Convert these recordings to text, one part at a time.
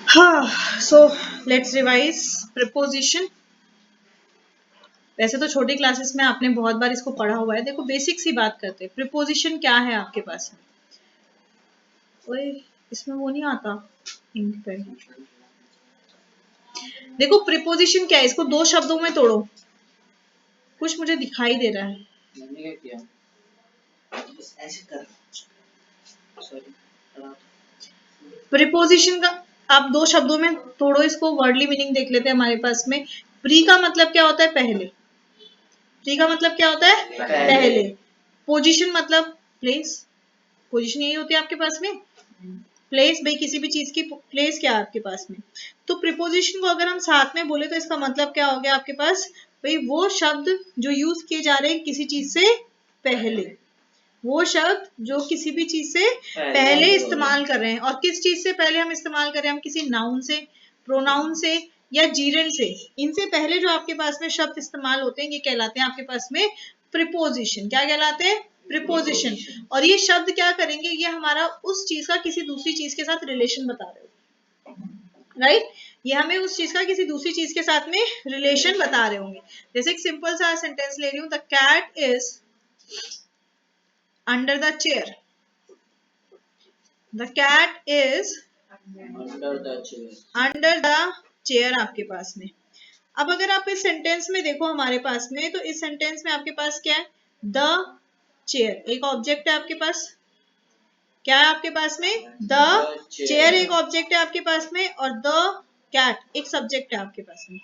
हाँ, so let's revise preposition. वैसे तो छोटी क्लासेस में आपने बहुत बार इसको पढ़ा हुआ है। देखो बेसिक सी बात करते हैं, प्रिपोजिशन क्या है आपके पास में। ओए, इसमें वो नहीं आता इंक पेन। देखो प्रिपोजिशन क्या है, इसको दो शब्दों में तोड़ो। कुछ मुझे दिखाई दे रहा है। प्रिपोजिशन का आप दो शब्दों में तोड़ो इसको, वर्डली मीनिंग देख लेते हैं हमारे पास में। प्री का मतलब क्या होता है? पहले। प्री का मतलब क्या होता है? पहले। पोजीशन मतलब प्लेस। पोजीशन यही होती है आपके पास में। प्लेस, भाई किसी भी चीज की प्लेस क्या है आपके पास में। तो प्रिपोजिशन को अगर हम साथ में बोले तो इसका मतलब क्या हो गया आपके पास? भाई वो शब्द जो यूज किए जा रहे हैं किसी चीज से पहले, वो शब्द जो किसी भी चीज से पहले इस्तेमाल कर रहे हैं। और किस चीज से पहले हम इस्तेमाल कर रहे हैं? हम किसी नाउन से, प्रोनाउन से या जीरेंड से, इनसे पहले जो आपके पास में शब्द इस्तेमाल होते हैं ये कहलाते हैं आपके पास में प्रिपोजिशन। क्या कहलाते हैं? प्रिपोजिशन। और ये शब्द क्या करेंगे? ये हमारा उस चीज का किसी दूसरी चीज के साथ रिलेशन बता रहे हो, राइट। ये हमें उस चीज का किसी दूसरी चीज के साथ में रिलेशन बता रहे होंगे। जैसे एक सिंपल सा सेंटेंस ले रही हूं, the cat is under the chair. The cat is under the chair आपके पास में। अब अगर आप इस सेंटेंस में देखो हमारे पास में, तो इस सेंटेंस में आपके पास क्या है? द चेयर एक ऑब्जेक्ट है आपके पास। क्या है आपके पास में? द चेयर एक ऑब्जेक्ट है आपके पास में, और द कैट एक सब्जेक्ट है आपके पास में।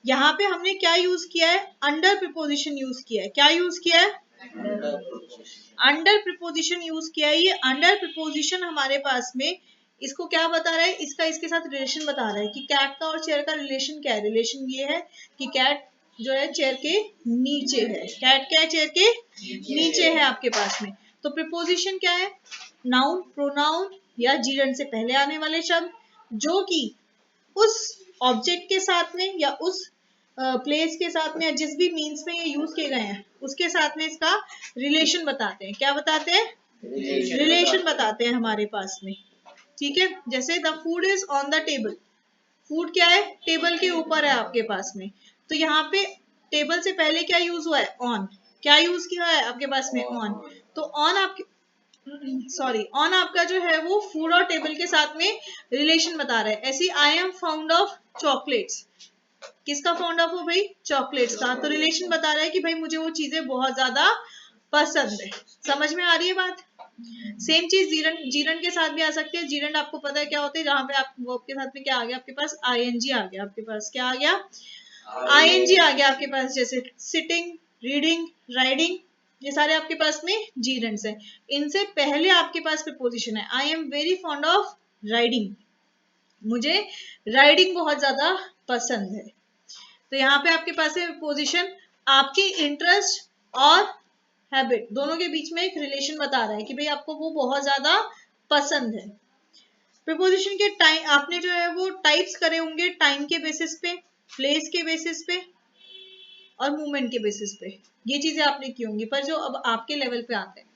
यहाँ पे हमने क्या यूज किया है? अंडर प्रिपोजिशन यूज किया है। क्या यूज किया है? अंडर प्रिपोजिशन यूज किया है। ये अंडर प्रिपोजिशन हमारे पास में इसको क्या बता रहा है? इसका इसके साथ रिलेशन बता रहा है कि कैट का और चेयर का रिलेशन क्या है। रिलेशन ये है कि कैट जो है चेयर के नीचे है। कैट क्या है? चेयर के नीचे है आपके पास में। तो प्रिपोजिशन क्या है? नाउन, प्रोनाउन या जीरेंड से पहले आने वाले शब्द जो कि उस ऑब्जेक्ट के साथ में या उस प्लेस के साथ में या जिस भी मीन्स में ये यूज किए गए हैं उसके साथ में इसका रिलेशन बताते हैं। क्या बताते हैं? रिलेशन बताते हैं हमारे पास में। ठीक है, जैसे the food is on the table. Food क्या है? टेबल के ऊपर है आपके पास में। तो यहाँ पे टेबल से पहले क्या यूज हुआ है? ऑन। क्या यूज किया है आपके पास में? ऑन। तो ऑन आपके ऑन आपका जो है वो फूड और टेबल के साथ में रिलेशन बता रहा है। ऐसी I am found of chocolates. किसका फाउंड ऑफ हो भाई? चॉकलेट्स का। तो रिलेशन बता रहा है कि भाई मुझे वो चीजें बहुत ज्यादा पसंद है। समझ में आ रही है बात? सेम चीज जीरन, जीरन के साथ भी आ सकती है। जीरन आपको पता है क्या होते हैं? जहां पे आप वर्ब के साथ में क्या आ गया आपके पास? आईएनजी आ गया आपके पास। क्या आ गया? आईएनजी आ गया आपके पास। जैसे सिटिंग, रीडिंग, राइडिंग, ये सारे आपके पास में जीरेंड्स हैं। इनसे पहले आपके पास प्रीपोजिशन है। I am very fond of riding. मुझे राइडिंग बहुत ज्यादा पसंद है। तो यहाँ पे आपके पास है प्रीपोजिशन। आपके इंटरेस्ट और हैबिट दोनों के बीच में एक रिलेशन बता रहा है कि भाई आपको वो बहुत ज्यादा पसंद है। प्रीपोजिशन के टाइम आपने जो है वो टाइप्स करे होंगे, टाइम के बेसिस पे, प्लेस के बेसिस पे और मूवमेंट के बेसिस पे। ये चीजें आपने की होंगी। पर जो अब आपके लेवल पे आते हैं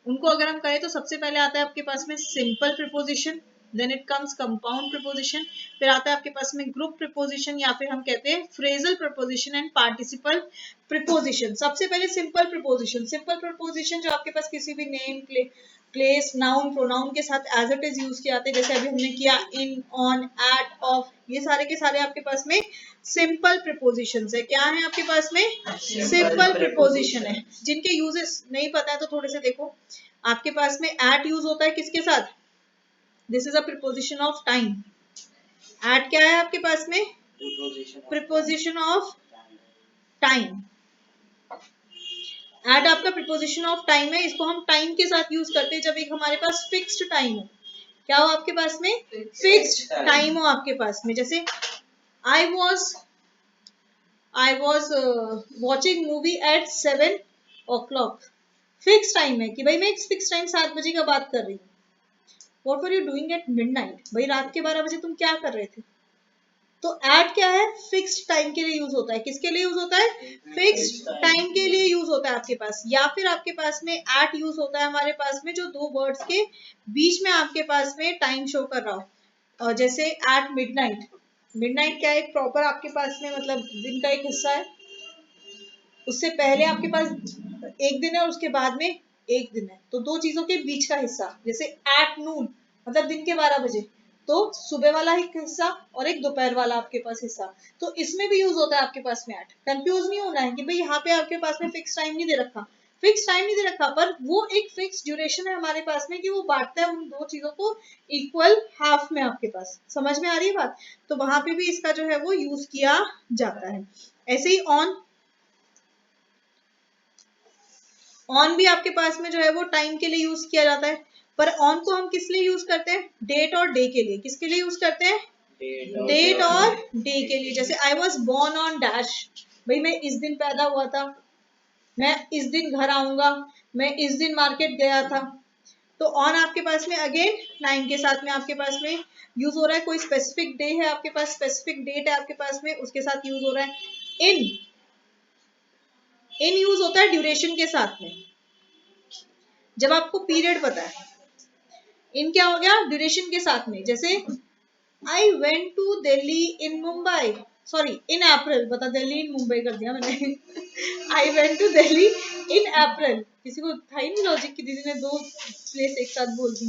उनको अगर हम करें तो सबसे पहले आता है आपके पास में simple preposition, then it comes compound preposition, फिर आता है आपके पास में ग्रुप प्रीपोजिशन या फिर हम कहते हैं phrasal preposition and participle preposition. सबसे पहले सिंपल प्रीपोजिशन। सिंपल प्रीपोजिशन जो आपके पास किसी भी नेम, प्लेस, नाउन, प्रोनाउन के साथ एज इट इज यूज किए जाते हैं। जैसे अभी हमने किया इन, ऑन, एट, ऑफ, ये सारे के सारे आपके पास में सिंपल प्रीपोजिशंस है। क्या है आपके पास में? सिंपल प्रीपोजिशन है। जिनके यूजेस नहीं पता है तो थोड़े से देखो। आपके पास में एट यूज होता है किसके साथ? This is a preposition of time. At क्या है आपके पास में? Preposition of time. एट आपका प्रीपोजिशन ऑफ टाइम है। इसको हम टाइम के साथ यूज करते हैं जब एक हमारे पास फिक्स्ड टाइम हो। क्या हो आपके पास में? फिक्स्ड टाइम हो आपके पास में। जैसे I was watching movie at 7 o'clock। Fix time है कि भाई मैं फिक्स टाइम 7 बजे का बात कर रही हूँ। What were you doing at midnight? भाई रात के 12 बजे तुम क्या कर रहे थे? तो एट क्या है? फिक्स्ड टाइम के लिए यूज होता है। किसके लिए यूज होता है? फिक्स्ड टाइम के लिए यूज होता है आपके पास। या फिर आपके पास में एट यूज होता है हमारे पास में जो दो वर्ड्स के बीच में आपके पास में टाइम शो कर रहा हो। जैसे एट मिडनाइट, मिडनाइट क्या है, एक प्रॉपर आपके पास में मतलब दिन का एक हिस्सा है, उससे पहले आपके पास एक दिन है और उसके बाद में एक दिन है, तो दो चीजों के बीच का हिस्सा, जैसे एट नून मतलब दिन के 12 बजे, तो सुबह वाला एक हिस्सा और एक दोपहर वाला आपके पास हिस्सा, तो इसमें भी यूज होता है आपके पास में एट। कंफ्यूज नहीं होना है कि भाई यहाँ पे आपके पास में फिक्स टाइम नहीं दे रखा, फिक्स टाइम नहीं दे रखा, पर वो एक फिक्स ड्यूरेशन है हमारे पास में कि वो बांटता है उन दो चीजों को इक्वल हाफ में आपके पास। समझ में आ रही है बात? तो वहां पे भी इसका जो है वो यूज किया जाता है। ऐसे ही ऑन भी आपके पास में जो है वो टाइम के लिए यूज किया जाता है, पर ऑन को हम किस लिए यूज करते हैं, डेट और डे के लिए। किसके लिए यूज करते हैं, डेट और डे के लिए। जैसे I was born on dash, भाई मैं इस दिन पैदा हुआ था, मैं इस दिन घर आऊंगा, मैं इस दिन मार्केट गया था। तो ऑन आपके पास में अगेन टाइम के साथ में आपके पास में यूज हो रहा है, कोई स्पेसिफिक डे है आपके पास, स्पेसिफिक डेट है आपके पास में, उसके साथ यूज हो रहा है। इन यूज होता है ड्यूरेशन के साथ में, जब आपको पीरियड पता है। इन क्या हो गया, ड्यूरेशन के साथ में। जैसे I went to Delhi in Mumbai, sorry in April, बता दिल्ली इन मुंबई कर दिया मैंने I went to Delhi in April, किसी को था ही नहीं लॉजिक की दीदी ने दो प्लेस एक साथ बोल दी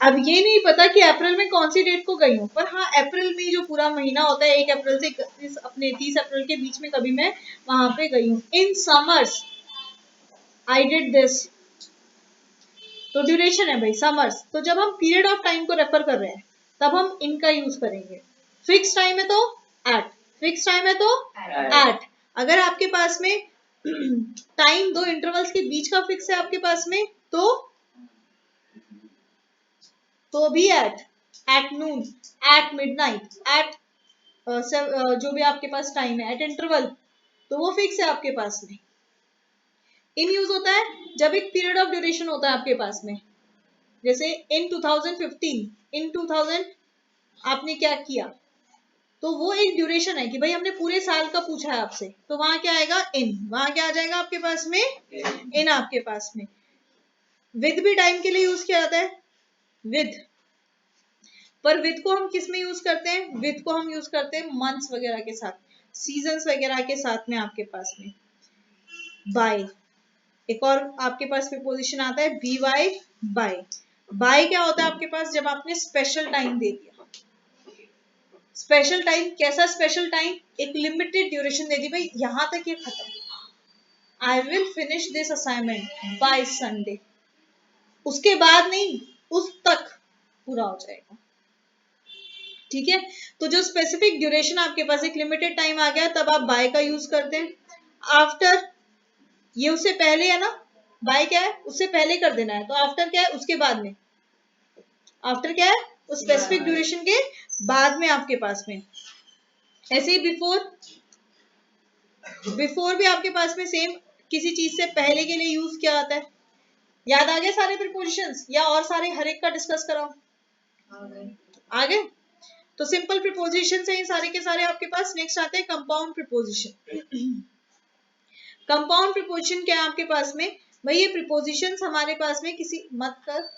अब ये नहीं पता कि अप्रैल में कौन सी डेट को गई हूँ, पर हाँ अप्रैल में जो पूरा महीना होता है 1 अप्रैल से 31 अपने 30 अप्रैल के बीच में कभी मैं वहां पे गई हूँ। In summers I did this, तो ड्यूरेशन है भाई समर्स। तो जब हम पीरियड ऑफ टाइम को रेफर कर रहे हैं तब हम इनका यूज करेंगे। फिक्स टाइम है तो एट, फिक्स टाइम है तो एट। अगर आपके पास में टाइम दो इंटरवल्स के बीच का फिक्स है आपके पास में, तो भी at noon, at midnight, at जो भी आपके पास टाइम है एट इंटरवल, तो वो फिक्स है आपके पास में। इन यूज होता है जब एक पीरियड ऑफ ड्यूरेशन होता है आपके पास में, जैसे इन 2015, इन 2000 आपने क्या किया, तो वो एक ड्यूरेशन है कि भाई हमने पूरे साल का पूछा है आपसे, तो वहां क्या आएगा, इन। वहां क्या आ जाएगा आपके पास में, इन आपके पास में। विद भी टाइम के लिए यूज किया जाता है, विद, पर विद को हम किस में यूज करते हैं, विद को हम यूज करते हैं मंथ्स वगैरह के साथ, सीजन्स वगैरह के साथ में आपके पास में। बाय, एक और आपके पास प्रीपोजिशन आता है बी वाई, बाय। बाय क्या होता है आपके पास, जब आपने स्पेशल टाइम दे दिया। स्पेशल टाइम कैसा स्पेशल टाइम, एक लिमिटेड ड्यूरेशन दे दी, भाई यहां तक ये खत्म, I will finish this assignment bye Sunday, उसके बाद नहीं, उस तक पूरा हो जाएगा। ठीक है, तो जो स्पेसिफिक ड्यूरेशन आपके पास एक लिमिटेड टाइम आ गया तब आप बाय का यूज करते हैं। आफ्टर, ये उससे पहले है ना, बाय क्या है, उससे पहले कर देना है, तो आफ्टर क्या है, उसके बाद में। आफ्टर क्या है, उस स्पेसिफिक ड्यूरेशन के बाद में आपके पास में। ऐसे ही बिफोर, बिफोर भी आपके पास में सेम, किसी चीज से पहले के लिए यूज किया जाता है। याद आ गए सारे प्रीपोजिशंस, या और सारे हर एक का डिस्कस कराओ, आ गए? तो सिंपल प्रीपोजिशन से ही सारे के सारे आपके पास। नेक्स्ट आते हैं कंपाउंड प्रीपोजिशन। कंपाउंड प्रीपोजिशन क्या है आपके पास में, भाई ये प्रीपोजिशंस हमारे पास में किसी मतलब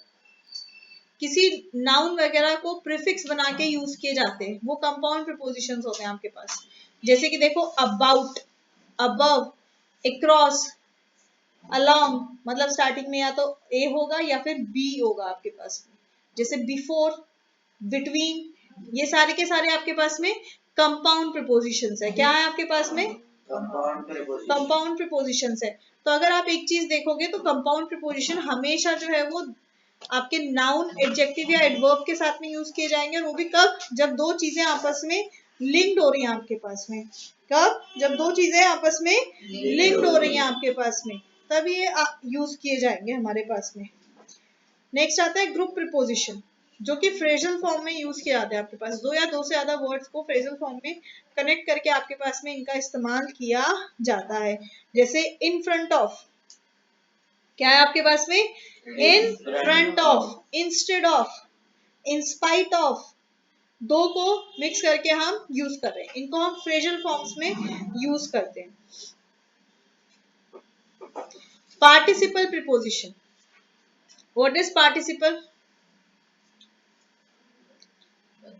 किसी नाउन वगैरह को प्रीफिक्स बना के यूज किए जाते हैं, वो कंपाउंड प्रीपोजिशंस होते हैं आपके पास। जैसे कि देखो अबाउट, अबव, अक्रॉस, अलोंग, मतलब स्टार्टिंग में या तो ए होगा या फिर बी होगा आपके पास में। जैसे बिफोर, बिटवीन, ये सारे के सारे आपके पास में कंपाउंड प्रीपोजिशंस है। क्या है आपके पास में, कंपाउंड प्रीपोजिशंस है। तो अगर आप एक चीज देखोगे तो कंपाउंड प्रीपोजिशन हमेशा जो है वो आपके नाउन, एडजेक्टिव या एडवर्ब के साथ में यूज किए जाएंगे, और वो भी कब, जब दो चीजें आपस में लिंक्ड हो रही हैं आपके पास में। कब, जब दो चीजें आपस में लिंक्ड हो रही हैं आपके पास में, तब ये यूज किए जाएंगे हमारे पास में। नेक्स्ट आता है ग्रुप प्रीपोजिशन, जो कि फ्रेजल फॉर्म में यूज किया जाता है आपके पास। दो या दो से ज्यादा वर्ड्स को फ्रेजल फॉर्म में कनेक्ट करके आपके पास में इनका इस्तेमाल किया जाता है। जैसे इन फ्रंट ऑफ, क्या है आपके पास में, in front of, instead of, in spite of, दो को मिक्स करके हम यूज कर रहे हैं, इनको हम फ्रेजल फॉर्म्स में यूज करते हैं। Participle preposition, what is participle?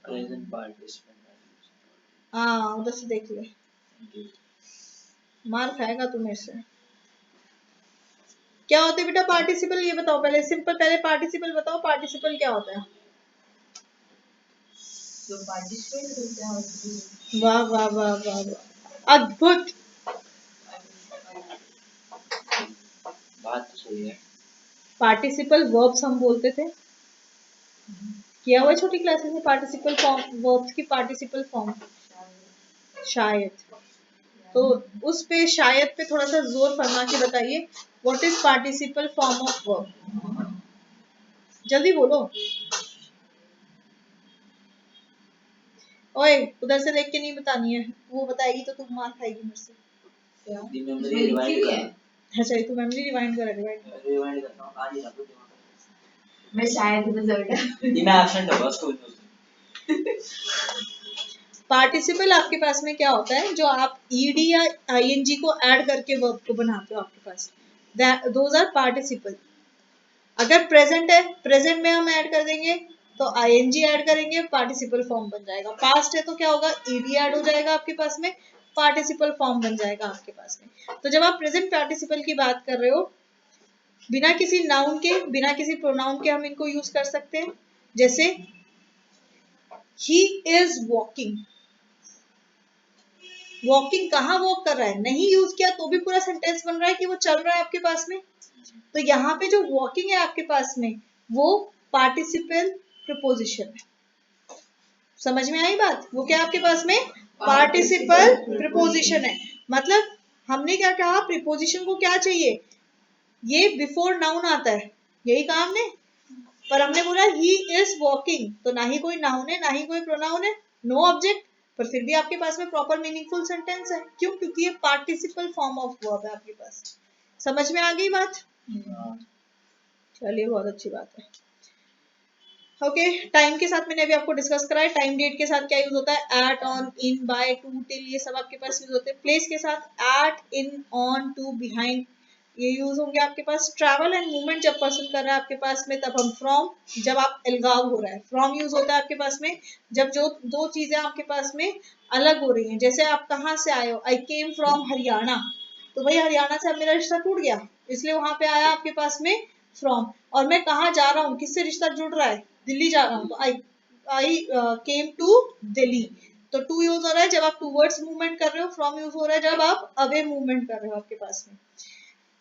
Present participant. हाँ, उधर से देख ले, मार खाएगा तू मेरे से। क्या होता है बेटा पार्टिसिपल, ये बताओ पहले, सिंपल, पहले पार्टिसिपल बताओ, पार्टिसिपल क्या होता है? जो पार्टिसिपेट करते हैं। वाह वाह वाह वाह वाह, अद्भुत। बात तो सही है। पार्टिसिपल वर्ब्स हम बोलते थे, किया हुआ छोटी क्लासेस में पार्टिसिपल फॉर्म, वर्ब्स की पार्टिसिपल फॉर्म, शायद। तो उस पे शायद पे थोड़ा सा जोर फरमा के बताइए, what is participle form of verb, जल्दी बोलो। ओए उधर से देख के नहीं बतानी है, वो बताएगी तो तू मार खाएगी मेरे से। मेमोरी रिवाइंड कर। अच्छा तू मेमोरी रिवाइंड कर, रिवाइंड करता हूं, आ नहीं रहा तो दिमाग मैं शायद रिजल्ट ये मैं एब्सेंट होगा स्कूल में। पार्टिसिपल आपके पास में क्या होता है, जो आप ईडी या आईएनजी को ऐड करके वर्ब को बनाते हो आपके पास, दोज आर पार्टिसिपल। अगर प्रेजेंट है, प्रेजेंट में हम ऐड कर देंगे तो आईएनजी ऐड करेंगे, पार्टिसिपल फॉर्म बन जाएगा। पास्ट है तो क्या होगा, ईडी ऐड हो जाएगा आपके पास में, पार्टिसिपल फॉर्म बन जाएगा आपके पास में। तो जब आप प्रेजेंट पार्टिसिपल की बात कर रहे हो, बिना किसी नाउन के, बिना किसी प्रोनाउन के हम इनको यूज कर सकते हैं। जैसे ही इज वॉकिंग, वॉकिंग कहाँ वॉक कर रहा है, नहीं यूज किया तो भी पूरा सेंटेंस बन रहा है कि वो चल रहा है आपके पास में। तो यहाँ पे जो वॉकिंग है आपके पास में, वो पार्टिसिपल प्रीपोजिशन है। समझ में आई बात? वो क्या आपके पास में पार्टिसिपल प्रीपोजिशन है। मतलब हमने क्या कहा, प्रीपोजिशन को क्या चाहिए, ये बिफोर नाउन आता है, यही कहा हमने। पर हमने बोला ही इज वॉकिंग, तो ना ही कोई नाउन है ना ही कोई प्रोनाउन है, नो ऑब्जेक्ट, पर फिर भी आपके पास में प्रॉपर मीनिंगफुल सेंटेंस है। क्यों? क्योंकि ये पार्टिसिपल फॉर्म ऑफ वर्ब है आपके पास। समझ में आ गई बात? चलिए बहुत अच्छी बात है। ओके, टाइम के साथ मैंने अभी आपको डिस्कस कराया, टाइम डेट के साथ क्या यूज होता है, at, on, in, by, to, till, ये सब आपके पास यूज होते हैं। प्लेस के साथ at, in, on, to, behind, ये यूज होंगे आपके पास। ट्रैवल एंड मूवमेंट जब पर्सन कर रहा है आपके पास में, तब हम फ्रॉम, जब आप अलगाव हो रहा है, फ्रॉम यूज होता है आपके पास में। जब जो दो चीजें आपके पास में अलग हो रही हैं, जैसे आप कहाँ से आए हो, आई केम फ्रॉम हरियाणा, तो भाई हरियाणा से अब मेरा रिश्ता टूट गया, इसलिए वहां पे आया आपके पास में फ्रॉम। और मैं कहाँ जा रहा हूँ, किससे रिश्ता जुड़ रहा है, दिल्ली जा रहा हूँ, तो आई केम टू दिल्ली। तो टू यूज हो रहा है जब आप टूवर्ड्स मूवमेंट कर रहे हो, फ्रॉम यूज हो रहा है जब आप अवे मूवमेंट कर रहे हो आपके पास में।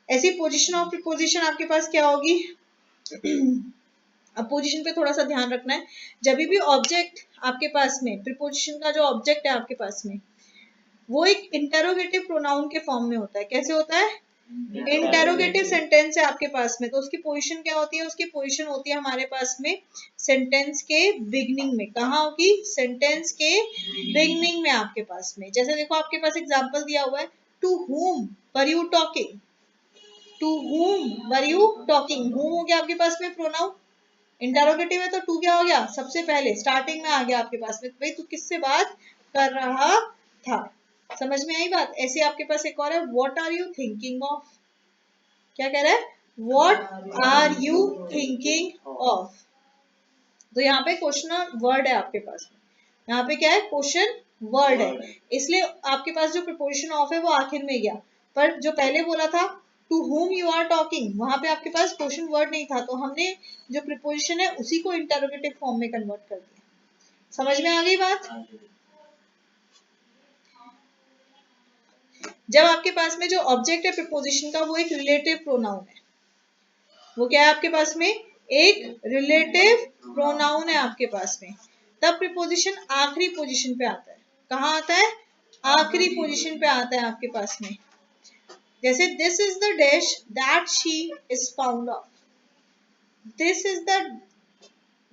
ऐसी पोजीशन ऑफ प्रीपोजिशन आपके पास क्या होगी अब पोजीशन पे थोड़ा सा ध्यान रखना है। जब भी ऑब्जेक्ट आपके पास में, प्रीपोजिशन का जो ऑब्जेक्ट है आपके पास में, वो एक इंटेरोगेटिव प्रोनाउन के फॉर्म में होता है। कैसे होता है? इंटेरोगेटिव सेंटेंस है आपके पास में, तो उसकी पोजीशन क्या होती है, उसकी पोजीशन होती है हमारे पास में सेंटेंस के बिगनिंग में। कहाँ होगी? सेंटेंस के बिगनिंग में आपके पास में। जैसे देखो आपके पास एग्जांपल दिया हुआ है, to whom were you talking, to whom were you talking, whom हो गया आपके पास में प्रोनाउन, इंटरोगेटिव है तो टू क्या हो गया, सबसे पहले स्टार्टिंग में आ गया आपके पास में, भाई तू किससे बात कर रहा था। समझ में आई बात? ऐसे आपके पास एक और है, what are you thinking of, क्या कह रहा है, what are you thinking of. तो यहाँ पे क्वेश्चन वर्ड है आपके पास में, यहाँ पे क्या है, क्वेश्चन वर्ड है, इसलिए आपके पास जो प्रीपोजिशन ऑफ है वो आखिर में गया। पर जो पहले बोला था to whom you are talking, वहां पे आपके पास क्वेश्चन वर्ड नहीं था, तो हमने जो प्रीपोजिशन है उसी को इंटरोगेटिव फॉर्म में कन्वर्ट कर दिया। समझ में आ गई बात? जब आपके पास में जो ऑब्जेक्ट है प्रीपोजिशन का, वो एक रिलेटिव प्रोनाउन है, वो क्या है आपके पास में, एक रिलेटिव प्रोनाउन है आपके पास में, तब प्रीपोजिशन आखिरी पोजीशन पे आता है। कहाँ आता है? आखिरी पोजीशन पे आता है आपके पास में। जैसे this is the dish that she is found of, this is the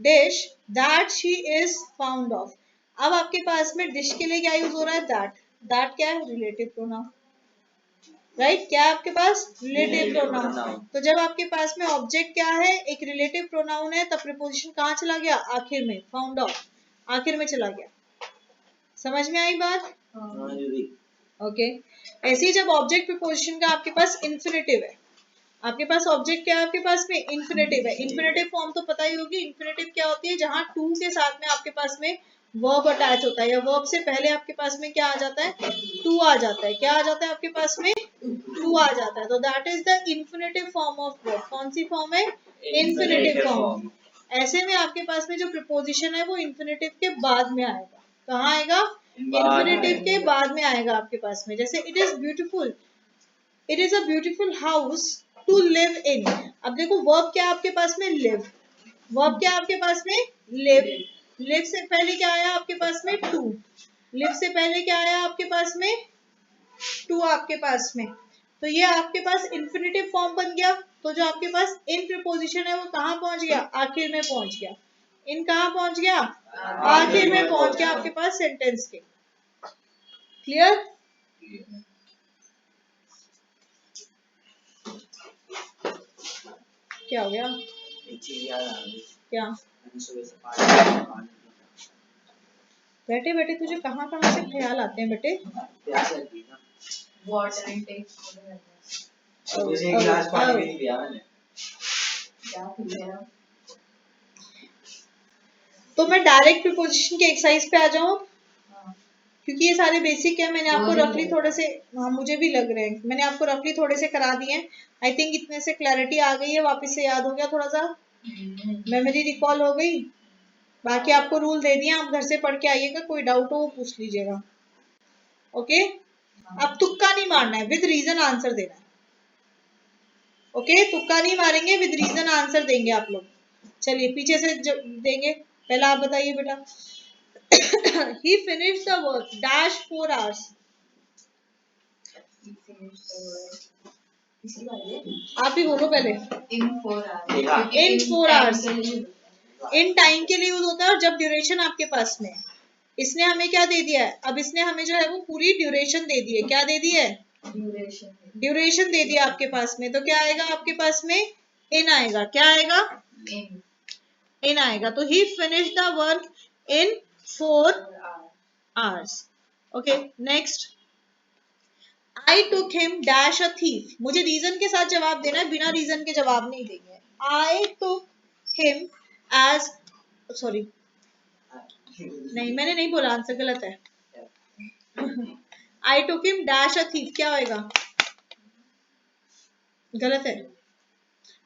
dish that she is found of. अब आपके पास में डिश के लिए क्या यूज हो रहा है, दैट, दैट क्या है, रिलेटिव प्रोनाउन, राइट, क्या है आपके पास, रिलेटिव प्रोनाउन। तो जब आपके पास में ऑब्जेक्ट क्या है, एक रिलेटिव प्रोनाउन है, तब प्रीपोजिशन कहाँ चला गया, आखिर में, फाउंड ऑफ, आखिर में चला गया। समझ में आई बात? ओके। ऐसे ही जब ऑब्जेक्ट प्रीपोजिशन का आपके पास इंफिनिटिव है, आपके पास ऑब्जेक्ट क्या है, आपके पास में इन्फिनेटिव है। इन्फिनेटिव फॉर्म तो पता ही होगी, इन्फिनेटिव क्या होती है, जहां टू के साथ में आपके पास में वर्ब अटैच होता है, या वर्ब से पहले आपके पास में क्या आ जाता है, टू आ जाता है। क्या आ जाता है आपके पास में, टू आ जाता है। तो that is the infinitive form of verb. कौन सी फॉर्म है, इन्फिनेटिव फॉर्म। ऐसे में आपके पास में जो प्रिपोजिशन है वो इन्फिनेटिव के बाद में आएगा। कहाँ आएगा, इन्फिनेटिव के बाद में आएगा आपके पास में। जैसे it is beautiful, it is a beautiful house to live in. अब देखो वर्ब क्या है आपके पास में, लिव। वर्ब क्या है आपके पास में, लिव। लिव से पहले क्या आया आपके पास में, टू। लिव से पहले क्या आया आपके पास में, टू आपके पास में। तो ये आपके पास इन्फिनेटिव फॉर्म बन गया। तो जो आपके पास इन प्रिपोजिशन है वो कहाँ पहुंच गया, आखिर में पहुंच गया। इन कहाँ पहुंच गया, आखिर में पहुंच गया आपके पास सेंटेंस के। क्लियर। क्या हो गया, एक चीज याद आ गई, क्या, मैंने सुबह से पानी बेटे बेटे तुझे कहाँ कहाँ से ख्याल आते हैं बेटे। प्यास लगी ना, वाटर इनटेक अब उसे एक गिलास पानी भी नहीं पिया मैंने। क्या पिया। तो मैं डायरेक्ट प्रिपोजिशन के एक्सरसाइज पे आ जाऊं, क्योंकि ये सारे बेसिक है। मैंने आपको रफली थोड़े से, हाँ मुझे भी लग रहे हैं, मैंने आपको रफली थोड़े से करा दिए हैं। आई थिंक इतने से क्लैरिटी आ गई है, वापस से याद हो गया, थोड़ा सा मेमोरी रिकॉल हो गई। बाकी आपको रूल दे दिए, आप घर से पढ़ के आइएगा, कोई डाउट हो वो पूछ लीजिएगा। ओके, अब तुक्का नहीं मारना है, विद रीजन आंसर देना है। ओके, तुक्का नहीं मारेंगे, विद रीजन आंसर देंगे आप लोग। चलिए पीछे से देंगे, पहला आप बताइए बेटा। He finished the work dash 4 hours. आप ही बोलो पहले। इन 4 hours, in 4 hours in time के लिए यूज होता है, और जब ड्यूरेशन आपके पास में है। इसने हमें क्या दे दिया है, अब इसने हमें जो है वो पूरी ड्यूरेशन दे दी है। क्या दे दी है, ड्यूरेशन दे दिया आपके पास में। तो क्या आएगा आपके पास में, इन आएगा। क्या आएगा, इन आएगा। तो he finish the work in 4 hours. Okay next, I took him dash a thief. मुझे रीजन के साथ जवाब देना है, बिना रीजन के जवाब नहीं देंगे। I took him as, sorry नहीं मैंने नहीं बोला, आंसर गलत है। I took him dash a thief, क्या होएगा, गलत है।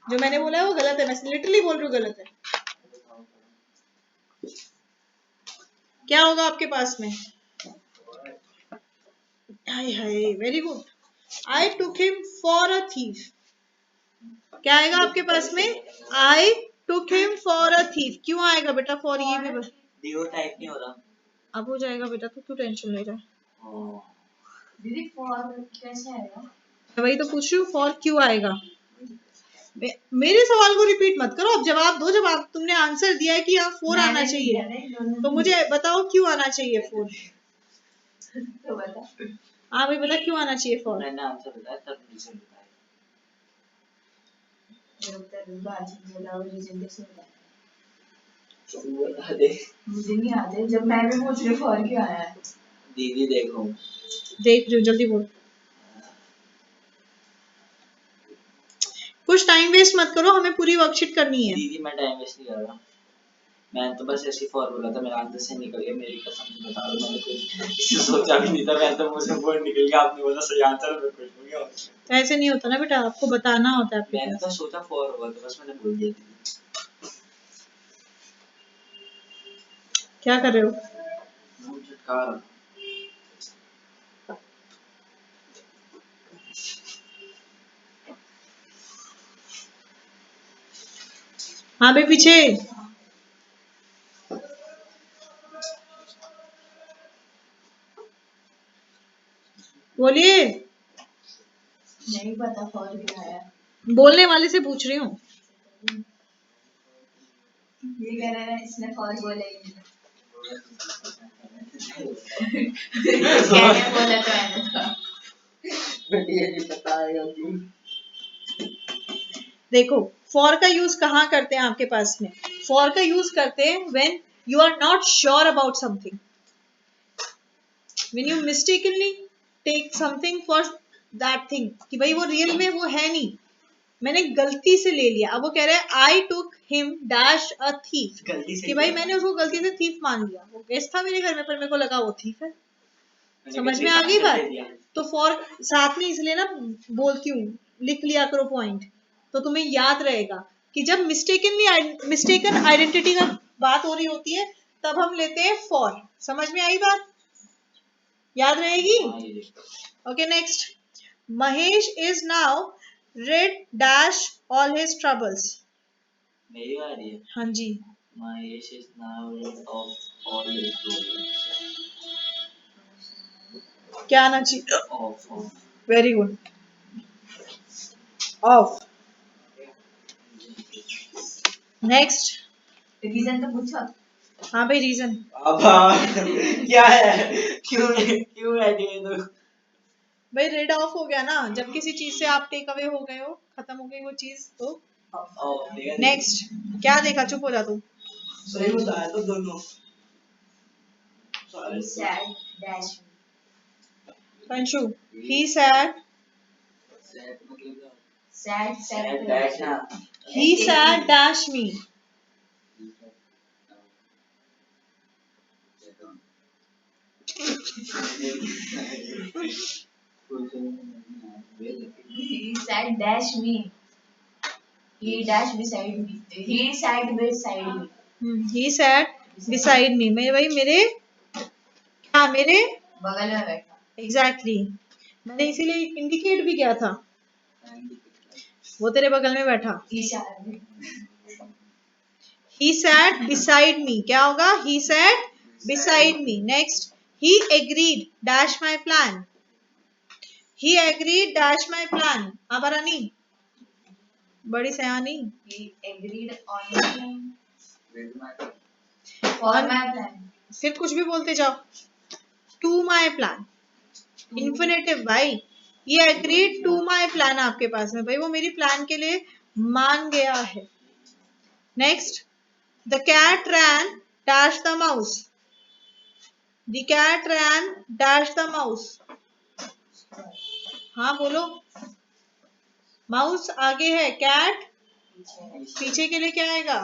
जो मैंने बोला है वो गलत है, मैं लिटरली बोल रही हूँ गलत है। क्या होगा आपके पास में, हाय हाय very good. I took him for a thief, क्या आएगा आपके पास में, I took him for a thief. क्यों आएगा बेटा फॉर, ये भी डीओ टाइप नहीं हो रहा, अब हो जाएगा बेटा, तो क्यों टेंशन ले रहा है। दीदी फॉर कैसे आएगा, मैं वही तो पूछ रही हूँ, फॉर क्यों आएगा। मेरे सवाल को रिपीट मत करो, अब जवाब दो। जवाब तुमने आंसर दिया है कि यहाँ 4 आना चाहिए, तो मुझे बताओ क्यों आना चाहिए 4। तो बता, हाँ भाई बता क्यों आना चाहिए 4। मैंने आंसर बताया तब रीजन बताया। बता दे, मुझे नहीं आते, जब मैं भी पूछ रही फॉर क्यों आया है। दीदी देखो, देख रही हूँ, जल्दी बोल। कुछ टाइम वेस्ट मत करो, हमें पूरी वर्कशीट करनी है। दीदी मैं टाइम वेस्ट नहीं कर रहा, मैंने तो बस ऐसी फॉर्मूला था, मेरा आंसर से निकल गया, मेरी कसम से बता रहा हूं, मैंने कुछ सोचा भी नहीं था, मैं तो मुझे वर्ड निकल गया, आपने बोला सही आंसर, मैं खुश हो गया। तो ऐसे नहीं होता ना बेटा, आपको बताना होता है। मैंने तो सोचा फॉर होगा, तो बस मैंने बोल दिया। क्या कर रहे हो, मुंह चटका रहा। हाँ भाई पीछे, बोलिए। नहीं पता फॉर क्यों आया, बोलने वाले से पूछ रही हूँ। ये कह रहे हैं इसने फॉर बोला ही नहीं। कहने बोला तो है ना, ये नहीं पता है क्यों। देखो फॉर का यूज कहाँ करते हैं आपके पास में, फॉर का यूज करते हैं when you are not sure about something, when you mistakenly take something for that thing, कि भाई वो रियल में वो है नहीं, मैंने गलती से ले लिया। अब वो कह रहे हैं I took him dash a thief, गलती से कि भाई क्या? मैंने उसको गलती से थीफ मान लिया। वो गेस्ट था मेरे घर में पर मेरे को लगा वो थीफ है। मैंने समझ गलती में से आ गई आंसर बात? दे दिया। तो फॉर साथ में इसलिए ना बोलती हूँ, लिख लिया करो पॉइंट, तो तुम्हें याद रहेगा कि जब मिस्टेकन आइडेंटिटी का बात हो रही होती है तब हम लेते हैं फॉर। समझ में आई बात? याद रहेगी? हाँ, ये देखो। Okay next, Mahesh is now rid dash all his troubles. मेरी बारी है। हाँ जी, Mahesh is now rid of all his problems. क्या आना चाहिए? Of. Very good, of. Next, reason तो पूछो। हाँ भाई रीजन। अब क्या है? क्यों बैठी है तू? भाई रेड ऑफ हो गया ना, जब किसी चीज से आप टेक अवे हो गए हो, खत्म हो गई वो चीज, तो देखा नेक्स्ट। क्या देखा? चुप हो जा तू। सही बताया तो दोनों। He said dash me. पंशु, he said, Sad मतलब क्या? Sad Sad dash ना। he said dash me। He said dash me. He dashed beside me. He sat beside me. he said beside me, मेरे भाई मेरे, हाँ मेरे बगल में बैठा। एग्जैक्टली मैंने इसीलिए इंडिकेट भी किया था, वो तेरे बगल में बैठा। इशारे। he sat beside me, क्या होगा? he sat beside me। next, he agreed dash my plan। he agreed dash my plan। अब रानी बड़ी सयानी, He agreed on my plan. For my plan. फिर कुछ भी बोलते जाओ। टू माई प्लान, इन्फिनेटिव भाई। ये एग्रीड टू माई प्लान आपके पास में, भाई वो मेरी प्लान के लिए मान गया है। Next, the cat ran dash the mouse. The cat ran dash the mouse. हाँ बोलो। माउस आगे है, कैट पीछे के लिए क्या आएगा?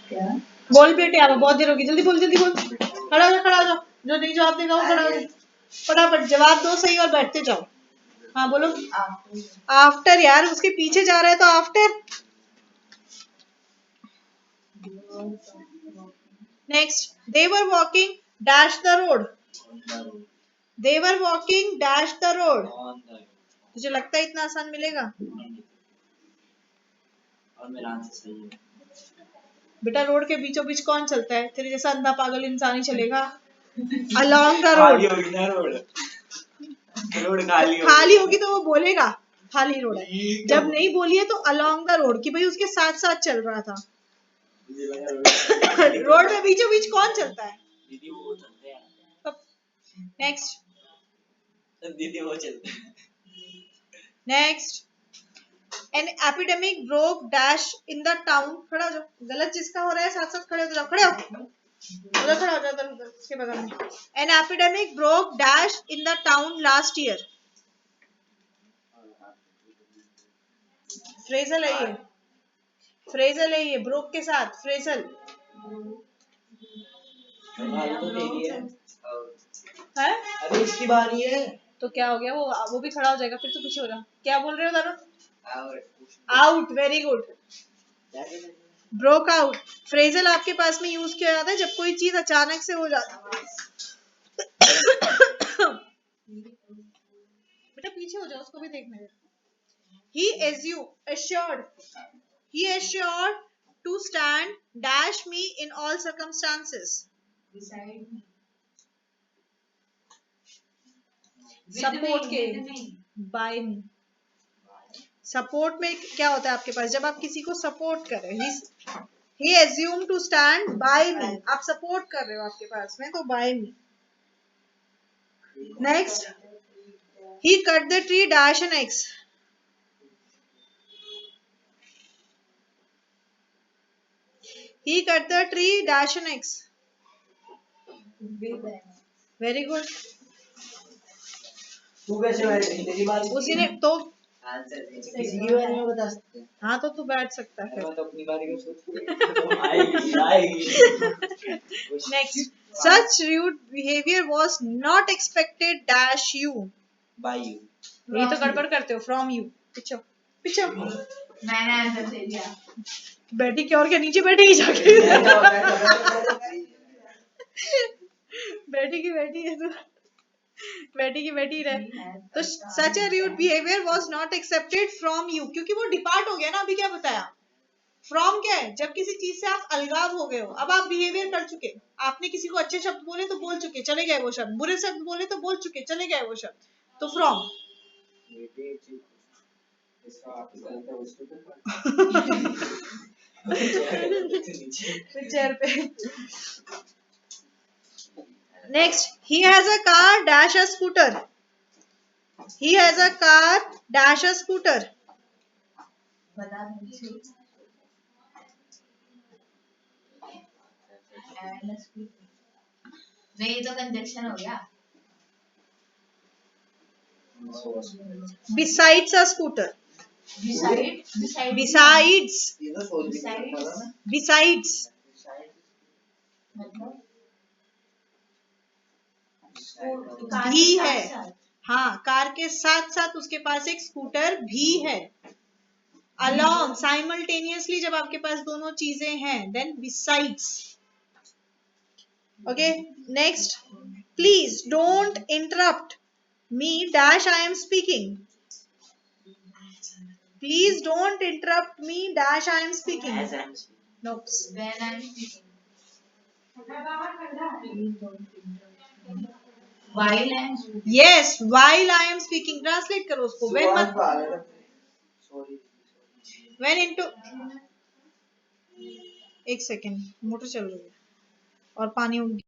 क्या? बोल बेटे, आप बहुत देर होगी, जल्दी बोल जल्दी बोल। खड़ा हो जाओ, खड़ा हो जाओ, जो नहीं जवाब देगा वो खड़ा हो जाओ। फटाफट जवाब दो सही और बैठते जाओ। हाँ बोलो। आफ्टर यार, उसके पीछे जा रहा है तो after. Next, they were walking dash the road. They were walking dash the road. तुझे लगता है इतना आसान मिलेगा? और मेरा आंसर सही है। बेटा रोड के बीचों बीच कौन चलता है? तेरे जैसा अंधा पागल इंसान ही चलेगा। Along the road. खाली होगी ना रोड। रोड खाली होगी। खाली होगी तो वो बोलेगा खाली रोड है। जब नहीं बोली है तो अलोंग द रोड, कि भाई उसके साथ साथ चल रहा था। रोड में बीचों बीच कौन चलता है? दीदी वो चलते हैं। नेक्स्ट, दीदी वो चलते हैं। Next, an epidemic broke dash in the town. खड़ा हो जाओ, गलत जिसका हो रहा है साथ साथ खड़े हो जाओ, खड़े हो उधर खड़ा हो जाओ, उधर उधर उसके बगल में। An epidemic broke dash in the town last year. Phrasal है ये, फ्रेजल है ये, ब्रोक के साथ फ्रेजल तो तेरी है। है। अरे इसकी बारी है। तो क्या हो गया? वो भी खड़ा हो जाएगा, फिर तो पीछे हो जा। क्या बोल रहे हो दारू? Out, very good. Broke out phrasal आपके पास में यूज किया जाता है जब कोई चीज अचानक से हो जाती है। बेटा पीछे हो जाओ, उसको भी देखने दे। He assured to stand dash me in all circumstances। Beside me. Support के, बाय मी। सपोर्ट में क्या होता है आपके पास? जब आप किसी को सपोर्ट कर रहे हो, he assumed to stand by me, आप सपोर्ट कर रहे हो आपके पास में, तो by me। Next, he cut the tree dash an X। he cut the tree dash an X। Very good. तू कैसे बैठी? तेरी बारी उसी ने तो आंसर किसी के बारे में बता सकते हैं। हाँ तो तू बैठ सकता है मैं तो अपनी बारी को सोच आएगी आएगी। Next, such rude behaviour was not expected dash you. By you. ये तो गड़बड़ करते हो, फ्रॉम यू। पीछो पीछो। मैंने आंसर दे दिया। बैठी क्या और क्या, नीचे बैठेगी जाके। बैठी की बैठी है तू, बैठी की बैठी रहे। तो such a rude behaviour was not accepted from you, क्योंकि वो डिपार्ट हो गया ना। अभी क्या बताया, फ्रॉम क्या है, जब किसी चीज से आप अलगाव हो गए हो। अब आप बिहेवियर कर चुके, आपने किसी को अच्छे शब्द बोले तो बोल चुके, चले गए वो शब्द, बुरे शब्द बोले तो बोल चुके, चले गए वो शब्द, तो फ्रॉम। चेयर पे। Next, he has a car dash a scooter. He has a car dash a scooter. बता दीजिए। नहीं तो कंजक्शन हो गया। Besides a scooter. Besides. Besides. मतलब भी है। हाँ, कार के साथ साथ उसके पास एक स्कूटर भी है। Along, simultaneously, जब आपके पास दोनों चीजें हैं, then besides. Okay, next. Please don't interrupt me dash I am speaking. Please don't interrupt me dash I am speaking. As I am speaking. Nope. when I'm speaking. While I'm speaking. Yes, while I am speaking. Translate करो उसको. When मत. Sorry. When into. एक second, motor चल रही है और पानी उग।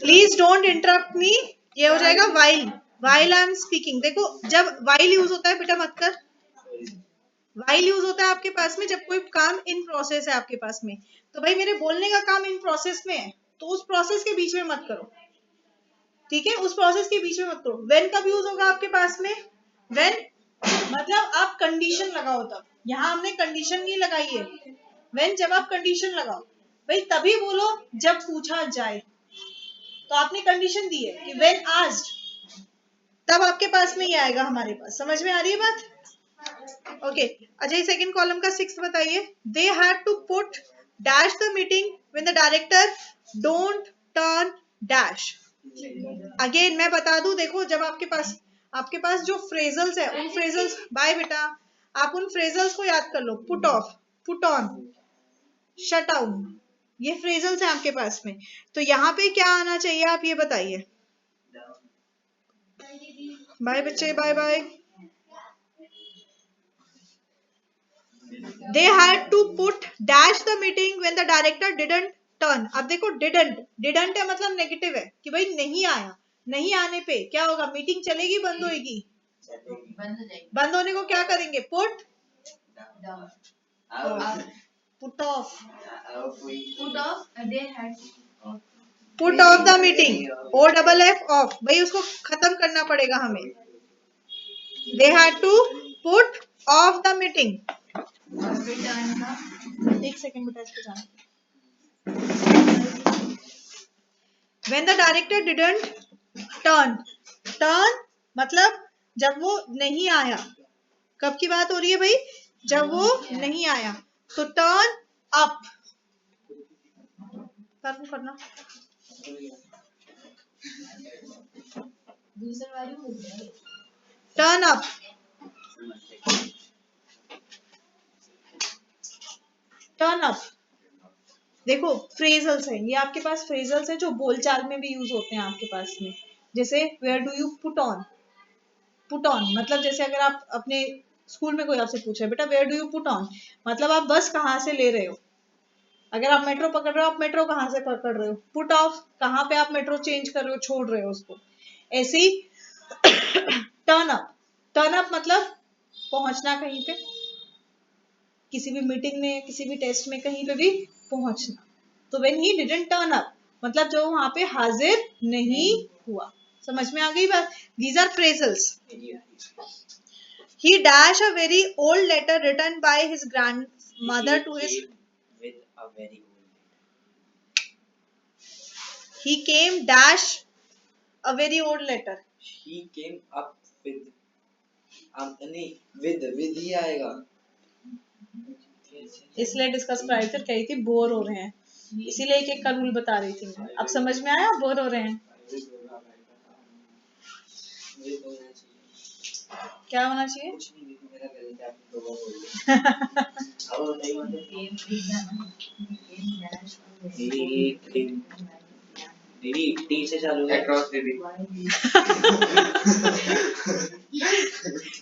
प्लीज डोंट इंटरप्ट मी, ये हो जाएगा वाइल आई एम स्पीकिंग। देखो जब वाइल यूज होता है, बेटा मत कर। वाइल यूज होता है आपके पास में जब कोई काम इन प्रोसेस है आपके पास में। तो भाई मेरे बोलने का काम इन प्रोसेस में है, तो उस प्रोसेस के बीच में मत करो, ठीक है? उस प्रोसेस के बीच में मत करो। व्हेन कब यूज होगा आपके पास में? व्हेन मतलब आप कंडीशन लगाओ तब। यहाँ हमने कंडीशन नहीं लगाई है। व्हेन जब आप कंडीशन लगाओ, भाई तभी बोलो जब पूछा जाए। तो आपने कंडीशन दी है कि व्हेन आस्क्ड, तब आपके पास में ये आएगा हमारे पास। समझ में आ रही है बात? ओके, अजय सेकंड कॉलम का 6 बताइए। They had to put dash the meeting when the director don't turn dash. Again मैं बता दूं, देखो जब आपके पास जो फ्रेजल्स है, उन फ्रेजल्स, बाय बेटा, आप उन फ्रेजल्स को याद कर लो। Put off, put on, shut out, ये फ्रेजल्स हैं आपके पास में। तो यहाँ पे क्या आना चाहिए आप ये बताइए। बाय बच्चे, bye bye. They had to put dash the meeting when the director didn't turn. अब देखो डिडंट है मतलब नेगेटिव है कि भाई नहीं आया, नहीं आने पे क्या होगा, मीटिंग चलेगी बंद होएगी? बंद हो जाएगी। बंद होने को क्या करेंगे, put Down. Put off, Put off. They had to. Put off the meeting, OFF off, भाई उसको खत्म करना पड़ेगा हमें। They had to put off the meeting. Return का. एक सेकंड बेटा इसको जाना। When the director didn't turn मतलब जब वो नहीं आया, कब की बात हो रही है भाई, जब वो नहीं आया, तो टर्न अप करना। दूसरा वाली हो गया. Turn up, turn up. देखो फ्रेजल्स है, ये आपके पास फ्रेजल्स है जो बोलचाल में भी यूज होते हैं आपके पास में। जैसे where do you put on, put on मतलब जैसे अगर आप अपने स्कूल में कोई आपसे पूछे बेटा where do you put on, मतलब आप बस कहाँ से ले रहे हो। अगर आप मेट्रो पकड़ रहे हो, आप मेट्रो कहाँ से पकड़ रहे हो। पुट ऑफ, कहाँ पे आप मेट्रो चेंज कर रहे हो, छोड़ रहे हो उसको। ऐसे ही टर्न अप, टर्न अप मतलब पहुंचना कहीं पे, किसी भी मीटिंग में, किसी भी टेस्ट में, कहीं पे भी पहुंचना। तो when he didn't turn up मतलब जो वहां पे हाजिर नहीं हुआ। समझ में आ गई बात। These are phrasals. He dash a very old letter written by his grandmother to his. With a very old. He came dash a very old letter. He came up with. नहीं with ही आएगा। इसलिए discuss price कर कही थी bore हो रहे हैं, इसीलिए एक एक का रूल बता रही थी मैं। अब समझ में आया बोर हो रहे हैं क्या होना चाहिए। कुछ नहीं मेरा गलत है, आपने लोगों को बोल अब नहीं दीदी टी से चालू है क्रॉस दीदी।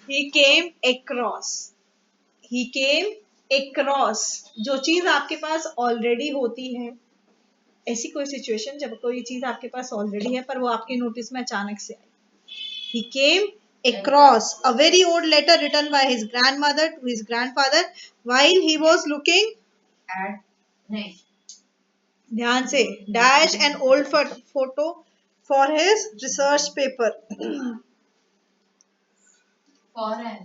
He came across, he came across, जो चीज आपके पास ऑलरेडी होती है, ऐसी कोई सिचुएशन जब कोई चीज आपके पास ऑलरेडी है पर वो आपके नोटिस में अचानक से आई। He came across a very old letter written by his grandmother to his grandfather while he was looking At. नहीं. ध्यान से dash an old photo for his research paper. For an.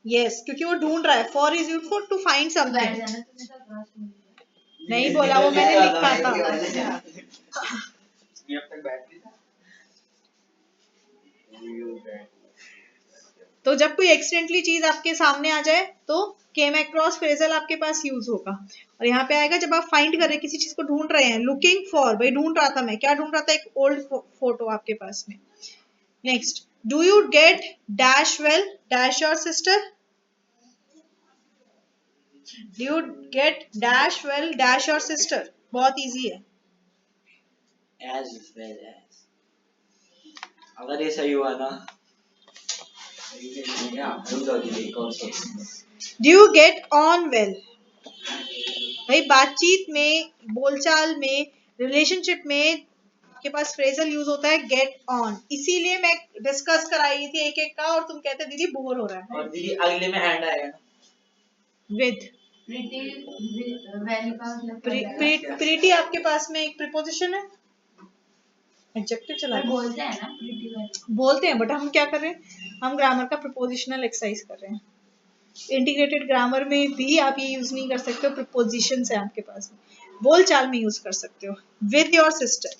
yes क्योंकि वो ढूंढ रहा है, for is used for to find बैठ something। जाना तुमने तो क्रॉस हो गया. नहीं बोला वो, मैंने लिखा था। ये अब तक बैठ था। तो जब कोई एक्सीडेंटली चीज आपके सामने आ जाए तो केम अक्रॉस फ्रेजल आपके पास यूज होगा। और यहाँ पे आएगा जब आप फाइंड कर रहे हैं, किसी चीज को ढूंढ रहे हैं, लुकिंग फॉर, भाई ढूंढ रहा था मैं, क्या ढूंढ रहा था, एक ओल्ड फोटो आपके पास में। Next, do you get dash well dash your sister, do you get dash well dash your sister, बहुत इजी है। As well as. अगर ये सही हुआ ना do you get on well, भाई बातचीत में, बोलचाल में, रिलेशनशिप में आपके पास फ्रेजल यूज होता है गेट ऑन। इसीलिए मैं डिस्कस कराई थी एक एक का, और तुम कहते दीदी बोर हो रहा है। और दीदी अगले में एंड आएगा ना, विद। Pretty. Well का मतलब. प्रीटी आपके पास में एक प्रीपोजिशन है, एडजेक्टिव चला पर बोलते हैं ना pretty well. बोलते हैं, बट हम क्या कर रहे हैं, हम ग्रामर का प्रीपोजिशनल एक्सरसाइज कर रहे हैं। इंटीग्रेटेड ग्रामर में भी आप ये यूज नहीं कर सकते हो, प्रीपोजिशंस है आपके पास में, बोलचाल में यूज कर सकते हो। विद योर सिस्टर,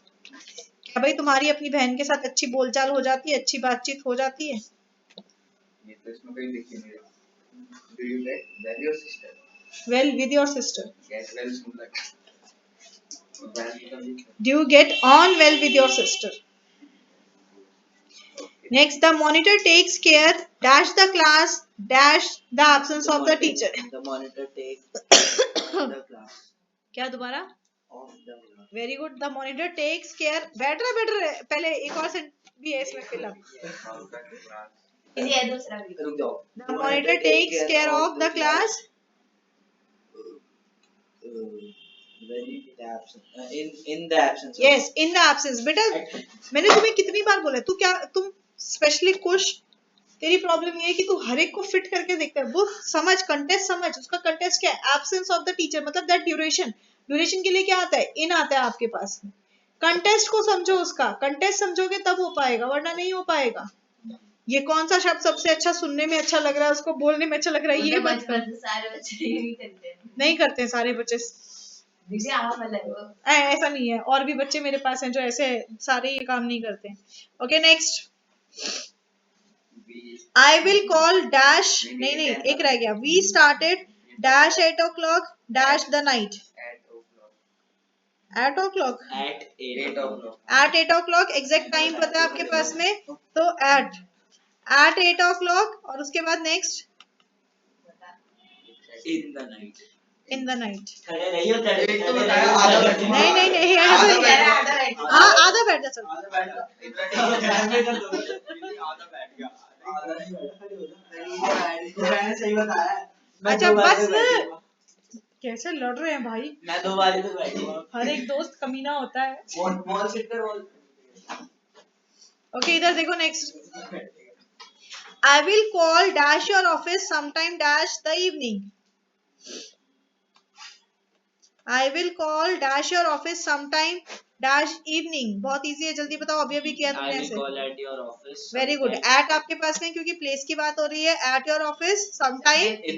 क्या भाई तुम्हारी अपनी बहन के साथ अच्छी बोलचाल हो जाती है, अच्छी बातचीत हो जाती है। ये तो इसमें कोई लिख ही नहीं रहा। Do you get well your sister? Well with your sister. Get well सुन लगा। Do you get on well with your sister? Next, the monitor takes care dash the class dash the absence of the teacher. The monitor takes the class क्या दोबारा? of the class. Very good. The monitor takes care, better पहले एक और sentence भी है इसमें fill up. ये है दूसरा भी. रुक जाओ। The monitor takes care of the class in the absence of. Yes in the absence. बेटा मैंने तुम्हें कितनी बार बोला है, तू क्या तुम स्पेशली खुश, तेरी प्रॉब्लम ये है कि तू हर एक को फिट करके देखता है। वो समझ कंटेस्ट, समझ उसका कंटेस्ट क्या है, एब्सेंस ऑफ द टीचर मतलब दैट ड्यूरेशन। ड्यूरेशन के लिए क्या आता है, इन आता है आपके पास में। कंटेस्ट को समझो, उसका कंटेस्ट समझोगे तब हो पाएगा, वरना नहीं हो पाएगा। ये कौन सा शब्द सबसे अच्छा सुनने में अच्छा लग रहा है, उसको बोलने में अच्छा लग रहा है, ये मत कर। बचपन से सारे बच्चे यही करते हैं। नहीं करते हैं सारे बच्चे, जैसे आप अलग हो। ऐसा नहीं है, और भी बच्चे मेरे पास हैं जो ऐसे सारे ये काम नहीं करते हैं। Okay next, I will call dash, नहीं नहीं एक रह गया, we started dash 8 o'clock dash the night. Eight o'clock, At 8 o'clock. At 8 o'clock exact time पता है आपके पास में, तो एट 8 o'clock और उसके बाद next In the night. In the night. खड़े रहियो, खड़े एक तो खड़े बताया, रहियो, आधा खड़े बैठो। रहियो। नहीं नहीं नहीं आधा ऐसा बैठ नहीं, आधा बैठ हाँ आधा बैठ जा चलो। आधा बैठ आधा बैठ गया, आधा नहीं बैठा। मैंने सही बताया। मैं अच्छा दो बारी बस, तो बैठूंगा। कैसे लड़ रहे हैं भाई, मैं 2 बारी तो बैठूंगा। हर एक दोस्त कमीना होता है। मॉल सिट कर मॉल। ओके इधर देखो next, I will call dash your office sometime dash the evening. I will call dash your office sometime dash evening. बहुत इजी है, जल्दी बताओ, अभी अभी किया I तुमने will ऐसे। call at your office. Very good, at आपके पास में क्योंकि प्लेस की बात हो रही है, at your office sometime. In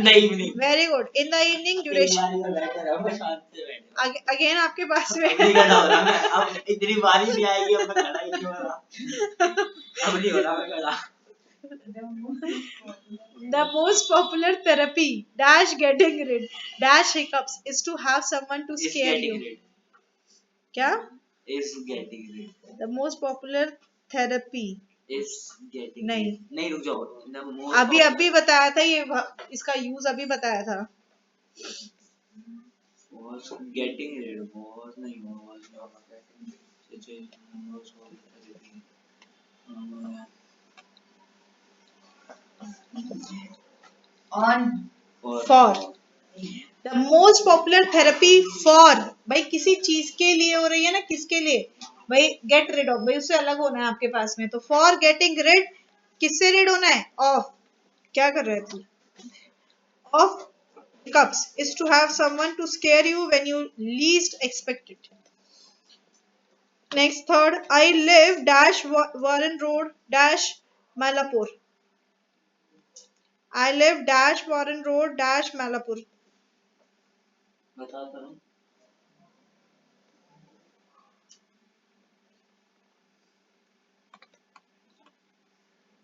the evening. Very good, in the evening duration. एक बारी तो बैठा रहा, मैं शांत से बैठा। अगेन आपके पास अब नहीं में खड़ा हो रहा मैं, अब इतनी बारी भी आएगी, अब मैं खड़ा ही नहीं हो रहा। अब नहीं हो रहा मैं खड़ा। the most popular therapy dash getting rid dash hiccups is to have someone to Is scare you। getting rid. क्या, Is getting rid. the most popular therapy, Is getting नहीं। rid. नहीं रुक जाओ। The most अभी अभी बताया था ये, इसका यूज अभी बताया था। was getting rid. Was नहीं was not getting rid. Situation was everything. On for the most popular therapy for, भाई किसी चीज के लिए हो रही है ना, किसके लिए भाई, गेट रिड ऑफ, भाई उससे अलग होना है आपके पास में। तो फॉर गेटिंग रिड, किससे रिड होना है, ऑफ, क्या कर रहे तू, of hiccups is to have someone to scare you when you least expect it। Next third, I live dash Warren Road dash Malapur। I live dash Warren Road dash Malapur। बता तो रहा हूँ।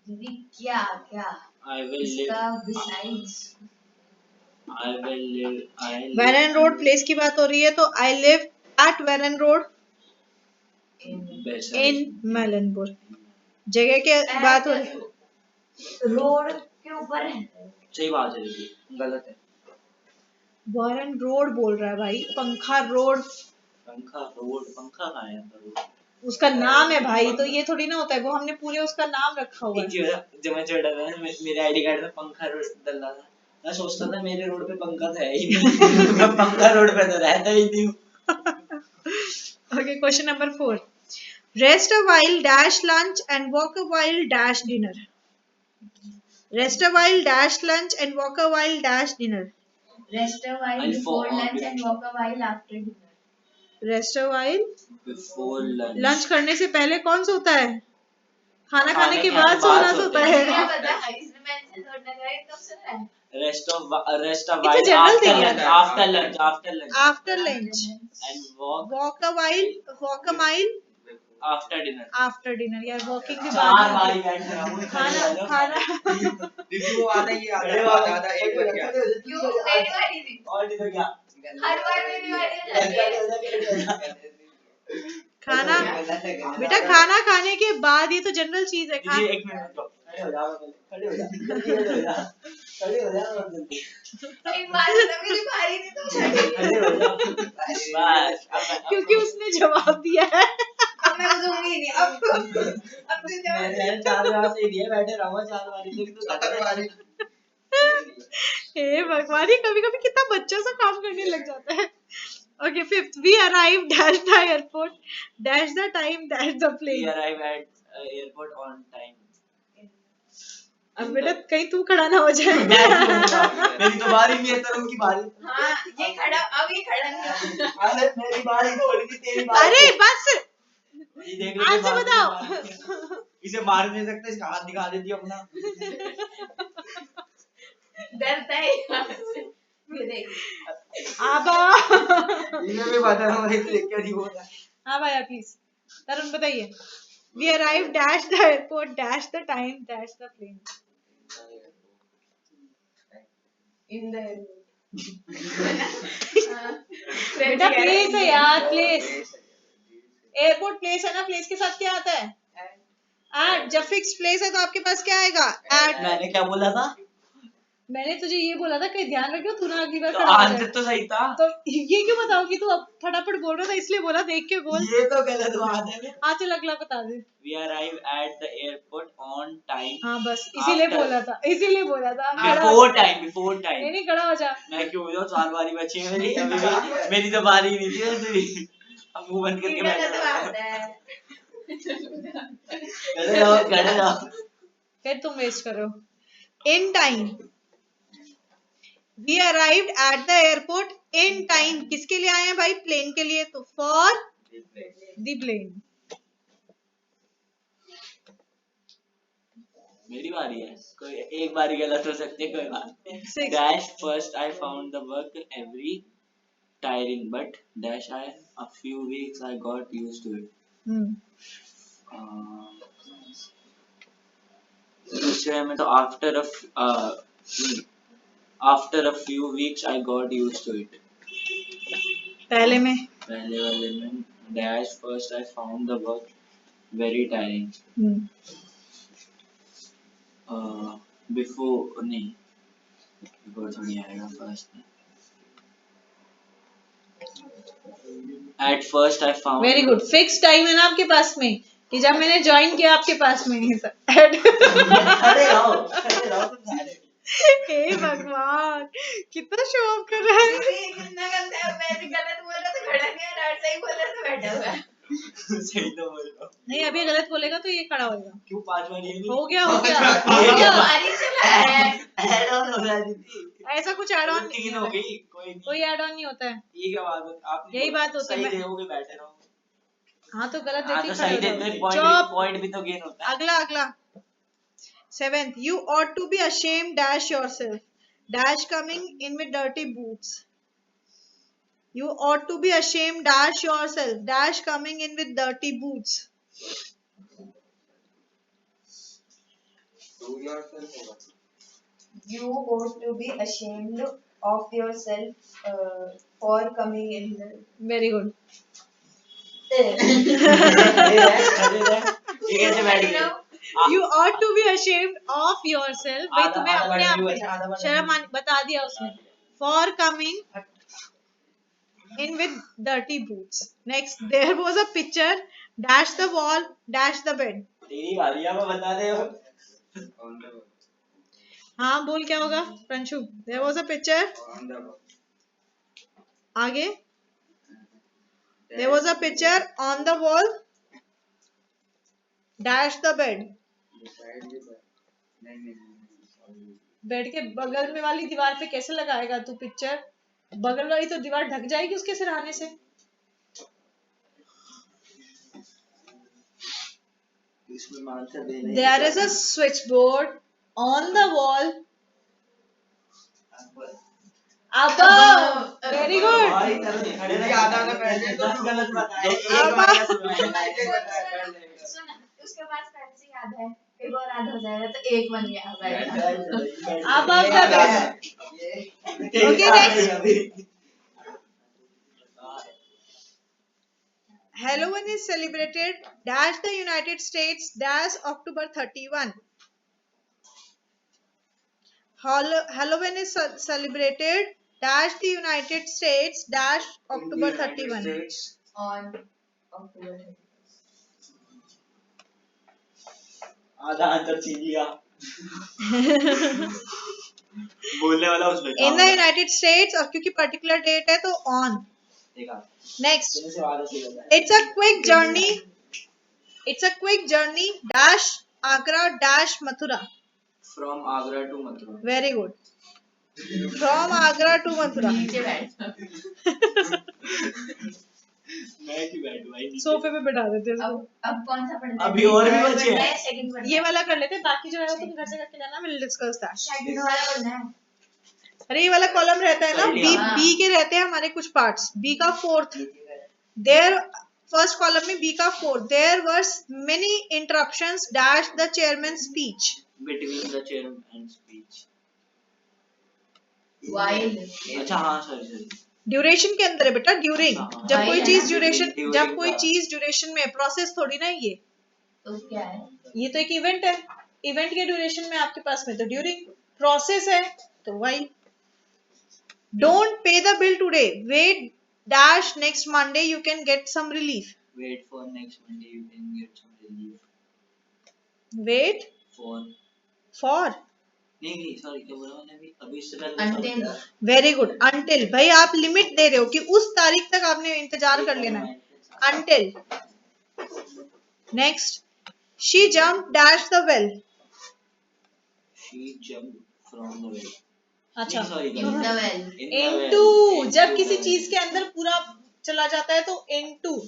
दीदी क्या क्या I will इसका live. besides I will live. I Warren Road place की बात हो रही है, तो I live at Warren Road Beside. in Malanpur। जगह के बात हो रही है, रोड के ऊपर है। सही बात है दीदी, गलत है। वारन रोड बोल रहा है भाई, पंखा रोड, पंखा रोड, पंखा कहाँ है यहाँ पर रोड? उसका नाम है भाई, तो ये थोड़ी ना होता है, वो हमने पूरे उसका नाम रखा हुआ एक है। चीज है, जब मैं छोटा था ना, मेरे आईडी कार्ड में पंखा रोड डल रहा था, मैं सोचता था मेरे रोड पे पंखा तो है ही नहीं। मैं पंखा रोड पे तो रहता ही नहीं हूँ। Okay, question number 4, rest a while dash lunch and walk a while dash dinner। rest a while dash lunch and walk a while dash dinner। Rest a while I'll before fall lunch off. and walk a while after dinner। rest a while, Before lunch. Lunch करने से पहले कौन सोता है, खाना खाने खाने के के बाद बाद सोना सोते सोता हैं। क्या है। पता इसमें मेंशन थोड़ा ना करें, कब सुन रहा है। Rest a It's a while general after thing, lunch, yeah. after lunch, after lunch, after lunch, and walk walk a while, walk a mile after dinner। after dinner। यार वॉकिंग के चार बाद बारी बैठ रहा हूँ। खाना खाना रिव्यू आधा ही आधा एक बज गया। क्यों मेरी बारी थी, और नहीं तो क्या? हर बार मेरी बारी हो जाती है। खाना, बेटा खाना खाने के बाद, ये तो जनरल चीज है। दीदी एक मिनट रुको, खड़े हो जाओ, खड़े हो जाओ, जल्दी खड़े हो जाओ, खड़े हो जाओ जल्दी, एक बार तो मेरी बारी थी तो खड़े हो जाओ। बस अब क्योंकि उसने जवाब दिया है। अब मैं दूंगी नहीं, अब तो मैंने 4 बार से दिए, बैठे रहो 4 बारी तक तो चार बारी। हे भगवान, ये कभी कभी कितना बच्चा सा काम करने लग जाता है। Okay, fifth. We arrived dash the airport, dash the time, dash the We plane. arrive at airport on time. अब बेटा कहीं तू खड़ा ना हो जाए। मैं क्यों होऊंगा? मेरी तो बारी नहीं है, तरह की बारी। हाँ ये खड़ा, अब ये खड़ा नहीं होगा। अरे मेरी बारी थोड़ी थी, तेरी बारी। अरे बस ये देख ले, आंसर बारी बताओ। नहीं मार। इसे मार नहीं सकते, इसका हाथ दिखा देती अपना। डरता है यहाँ से। ये देख। आबा। इन्हें भी बता रहा हूँ भाई, तू क्या नहीं बोल रहा। हाँ भैया प्लीज। तरुण बताइए। We arrived dash the airport, dash the time, dash the plane. In the बेटा प्लेस है यार, प्लेस। एयरपोर्ट प्लेस है ना, प्लेस के साथ क्या आता है? एट। जब फिक्स प्लेस है तो आपके पास क्या आएगा? एट। मैंने क्या बोला था? मैंने तुझे ये बोला था कहीं ध्यान रखियो तू ना अगली बार तो खड़ा हो आंसर जाए। तो सही था। तो ये क्यों बताओ कि तू अब फटाफट बोल रहा था, इसलिए बोला, देख के बोल। ये तो गलत बात है। हाँ चल अगला बता दे। We arrive at the airport on time. हाँ बस इसीलिए After- बोला था, इसीलिए बोला था। खड़ा हो Before जा। time, before time. नहीं खड़ा हो जा। मैं क्यों हो जाऊँ? 4 बारी बची है मेरी, अभी मेरी तो बारी ही नहीं थी वैसे भी। अब मुंह बंद करके बैठ गलत जाओ। बात है। खड़े रहो, खड़े रहो। फिर तुम वेस्ट करो। In time. We arrived at the airport in time. किसके लिए आए हैं भाई? प्लेन के लिए। तो for the plane. मेरी बारी है, कोई एक बारी गलत हो सकती है, कोई बात नहीं। Six. Dash first I found the work every tiring, but dash I a few weeks I got used to it. दूसरे में तो after a few weeks I got used to it. पहले में पहले वाले में dash first I found the work very tiring. Before नहीं, before थोड़ी आएगा, first में। At first I found very good. Fix time है ना आपके पास में कि जब मैंने ज्वाइन किया आपके पास में ही सर। खड़े रहो तुम सारे। हे भगवान कितना शो ऑफ कर रहा है। ये कितना गंदा है, मैं भी गलत बोल रहा तो खड़ा नहीं है, और सही बोल रहा तो बैठा हुआ है। सही तो बोल रहा हूँ। नहीं अभी गलत बोलेगा तो ये खड़ा होगा। क्यों 5 बारी है? हो गया हो गया ये हो क्या गया। बारी चला है। ऐड ऑन हो रहा है दीदी। ऐसा कुछ एड ऑन नहीं 3 हो गई, कोई नहीं। कोई एड ऑन नहीं होता है। ये क्या बात है? आपने यही बोला, बात होती है। सही मैं- देखोगे बैठे रहो। हाँ तो गलत हाँ देती तो खड़े सही हो देते जाओ। चुप। पॉइंट भी तो गेन होता है। अगला अगला। 7th. You ought to be ashamed dash yourself. Dash coming in with dirty boots. You ought to be ashamed dash yourself. Dash coming in with dirty boots. You ought to be ashamed of yourself for coming in the. Very good. ये कैसे बैठ गए? You ought to be ashamed of yourself. भाई आधा- तुम्हें आधा अपने button आप भी पे बचा, आधा बटन शर्म भी। बता दिया उसने। For coming in with dirty boots. Next, there was a picture. Dash the wall. Dash the bed. तेरी बारी है, मैं बता दे। हाँ बोल क्या होगा प्रंशु? There was a picture. आगे. There was a picture on the wall. Dash the bed. Bed के बगल में वाली दीवार पे कैसे लगाएगा तू पिक्चर? बगल वाली तो दीवार ढक जाएगी उसके सिरहाने से। इसमें आंसर दे नहीं। There is a switchboard on the wall. Above. Very good. भाई तरह खड़े रहे, आधा बैठ गए, 10 गलत बताए। एक अब- बार सुना। सुन, उसके पास पहले से याद है, एक और आधा हो जाएगा तो एक बन गया। Above the bed. Okay, next. Halloween is celebrated dash the United States dash October 31. Halloween is celebrated dash the United States dash October 31. On October 31. आधा आंसर छीन लिया। बोलने वाला उसमें In the United States और क्योंकि particular date है तो on. देखा नेक्स्ट, तेरे से वादा सही होता है। It's a quick journey, it's a quick journey dash Agra dash Mathura. From Agra to Mathura. Very good, from Agra to Mathura. नीचे बैठ। मैं क्यों बैठूं भाई नीचे? सोफे पे बैठा देते हैं अब कौन सा पढ़ना है? अभी और भी Third बचे पढ़ना हैं। है, second पढ़ना ये है? वाला कर लेते हैं, बाकी जो है वो तुम घर से करके लाना, विल डिस्कस दैट। Second वाला पढ़ना है। अरे ये वाला कॉलम रहता है ना, कर बी लिया। बी के रहते हैं हमारे कुछ पार्ट्स, बी का फोर्थ, देयर फर्स्ट कॉलम में बी का fourth, there were many interruptions dash the chairman speech. Between the chair and speech. While अच्छा हाँ सॉरी। ड्यूरेशन के अंदर है बेटा, ड्यूरिंग। हाँ। जब कोई While चीज है ना? ड्यूरेशन, During जब कोई का। चीज ड्यूरेशन में, प्रोसेस थोड़ी ना ये, तो क्या है? ये तो एक इवेंट है, इवेंट के ड्यूरेशन में आपके पास में तो ड्यूरिंग, प्रोसेस है तो while. Don't pay the bill today, wait dash next Monday you can get some relief. Wait for next Monday you can get some relief. Wait for, नहीं सॉरी क्या बोला मैंने अभी इससे पहले Until वेरी गुड, अंटिल। भाई आप limit दे रहे हो कि उस तारीख तक आपने इंतजार कर लेना है, until. Next, she jump dash the well. She jump from the well. अच्छा, in the well. इनटू, जब किसी चीज के अंदर पूरा चला जाता है तो इनटू,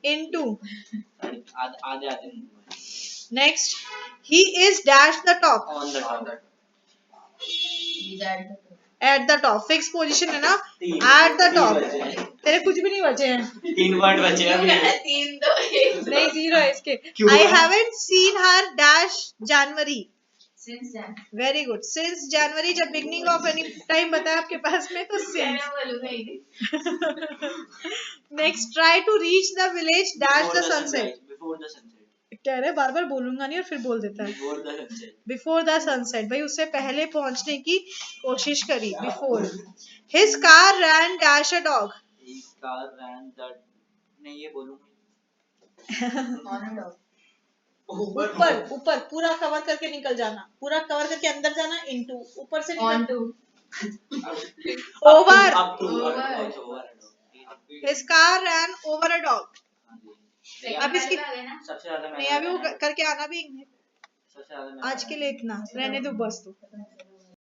इनटू। आधे आधे next, he is dash the top, on the top. He's at the top. At the top, fix position है ना, तीन- एट द तीन टॉप। बचे हैं। तेरे कुछ भी नहीं बचे हैं, 3 पॉइंट बचे हैं क्यों अभी। कहना तीन तो एक नहीं जीरो है इसके। क्यों आई है? हैवंट सीन हर डैश जनवरी। since then. Very good, since January, जब बिगनिंग ऑफ एनी टाइम बताया आपके पास में तो कहना सिंस। बोलूंगा ही नहीं। Next, try to reach the village dash the sunset. Before the sunset. कह रहे बार बार बोलूंगा नहीं और फिर बोल देता है before the sunset. Before the sunset. भाई उससे पहले पहुंचने की कोशिश करी, before. His car ran dash a dog. His car ran the नहीं ये बोलूंगी। On and off. ऊपर ऊपर पूरा कवर करके निकल जाना, पूरा कवर करके अंदर जाना, इनटू, ऊपर से On निकल, to. Over. up to over his car rain over a dog. Second अब इसकी- वाले में आ गए ना? सबसे ज्यादा नहीं अभी वो करके आना भी, सबसे ज्यादा आज के लिए इतना रहने दो बस। तो